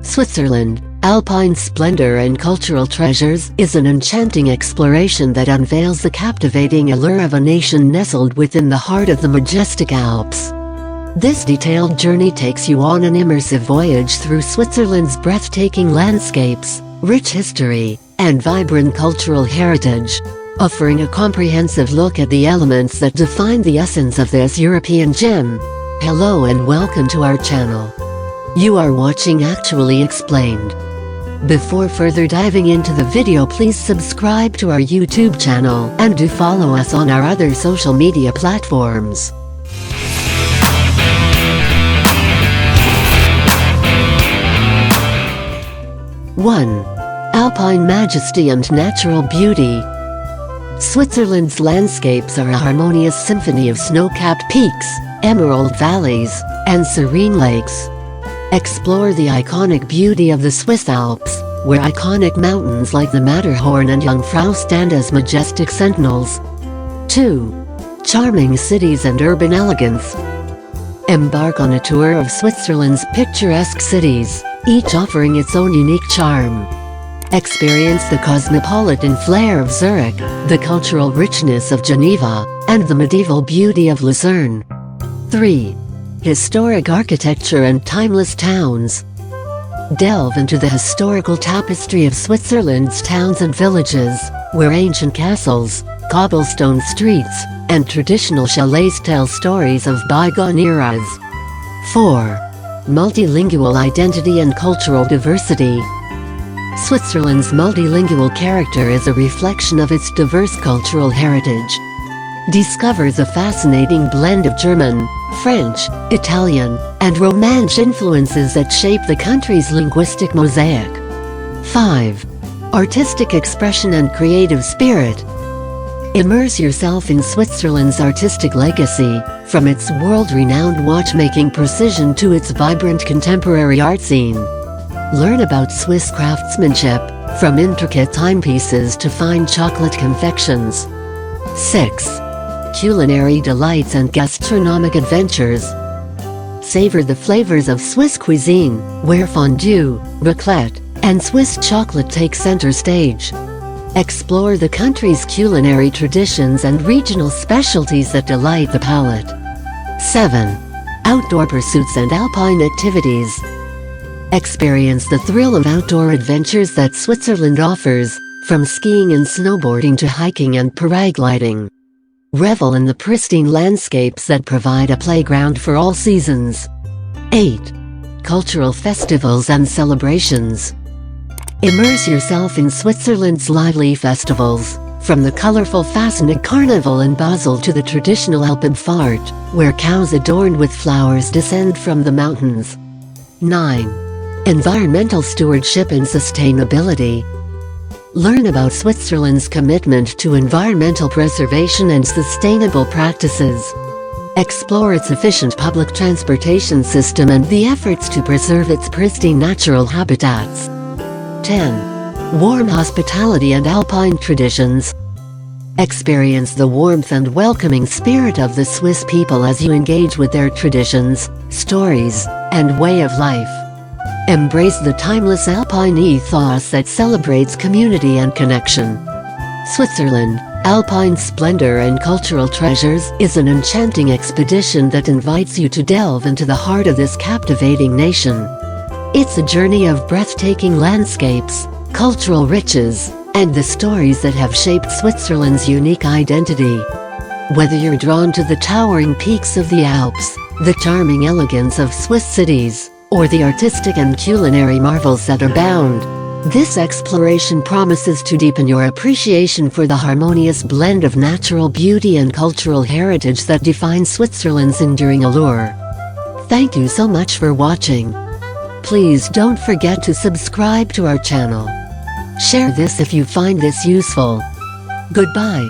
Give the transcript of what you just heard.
Switzerland, Alpine Splendor and Cultural Treasures is an enchanting exploration that unveils the captivating allure of a nation nestled within the heart of the majestic Alps. This detailed journey takes you on an immersive voyage through Switzerland's breathtaking landscapes, rich history, and vibrant cultural heritage, offering a comprehensive look at the elements that define the essence of this European gem. Hello and welcome to our channel. You are watching Actually Explained. Before further diving into the video, please subscribe to our YouTube channel and do follow us on our other social media platforms. One. Alpine majesty and natural beauty. Switzerland's landscapes are a harmonious symphony of snow-capped peaks, emerald valleys, and serene lakes. Explore the iconic beauty of the Swiss Alps, where iconic mountains like the Matterhorn and Jungfrau stand as majestic sentinels. 2. Charming cities and urban elegance. Embark on a tour of Switzerland's picturesque cities, each offering its own unique charm. Experience the cosmopolitan flair of Zurich, the cultural richness of Geneva, and the medieval beauty of Lucerne. 3. Historic architecture and timeless towns. Delve into the historical tapestry of Switzerland's towns and villages, where ancient castles, cobblestone streets, and traditional chalets tell stories of bygone eras. 4. Multilingual identity and cultural diversity. Switzerland's multilingual character is a reflection of its diverse cultural heritage. Discover the fascinating blend of German, French, Italian, and Romance influences that shape the country's linguistic mosaic. 5. Artistic expression and creative spirit. Immerse yourself in Switzerland's artistic legacy, from its world-renowned watchmaking precision to its vibrant contemporary art scene. Learn about Swiss craftsmanship, from intricate timepieces to fine chocolate confections. 6. Culinary delights and gastronomic adventures. Savor the flavors of Swiss cuisine, where fondue, raclette, and Swiss chocolate take center stage. Explore the country's culinary traditions and regional specialties that delight the palate. 7. Outdoor pursuits and alpine activities. Experience the thrill of outdoor adventures that Switzerland offers, from skiing and snowboarding to hiking and paragliding. Revel in the pristine landscapes that provide a playground for all seasons. 8. Cultural festivals and celebrations. Immerse yourself in Switzerland's lively festivals, from the colorful Fasnacht Carnival in Basel to the traditional Alpenfahrt, where cows adorned with flowers descend from the mountains. 9. Environmental stewardship and sustainability. Learn about Switzerland's commitment to environmental preservation and sustainable practices. Explore its efficient public transportation system and the efforts to preserve its pristine natural habitats. 10. Warm hospitality and alpine traditions. Experience the warmth and welcoming spirit of the Swiss people as you engage with their traditions, stories, and way of life. Embrace the timeless alpine ethos that celebrates community and connection. Switzerland, Alpine Splendor and Cultural Treasures is an enchanting expedition that invites you to delve into the heart of this captivating nation. It's a journey of breathtaking landscapes, cultural riches, and the stories that have shaped Switzerland's unique identity. Whether you're drawn to the towering peaks of the Alps, the charming elegance of Swiss cities, or the artistic and culinary marvels that abound, this exploration promises to deepen your appreciation for the harmonious blend of natural beauty and cultural heritage that defines Switzerland's enduring allure. Thank you so much for watching. Please don't forget to subscribe to our channel. Share this if you find this useful. Goodbye.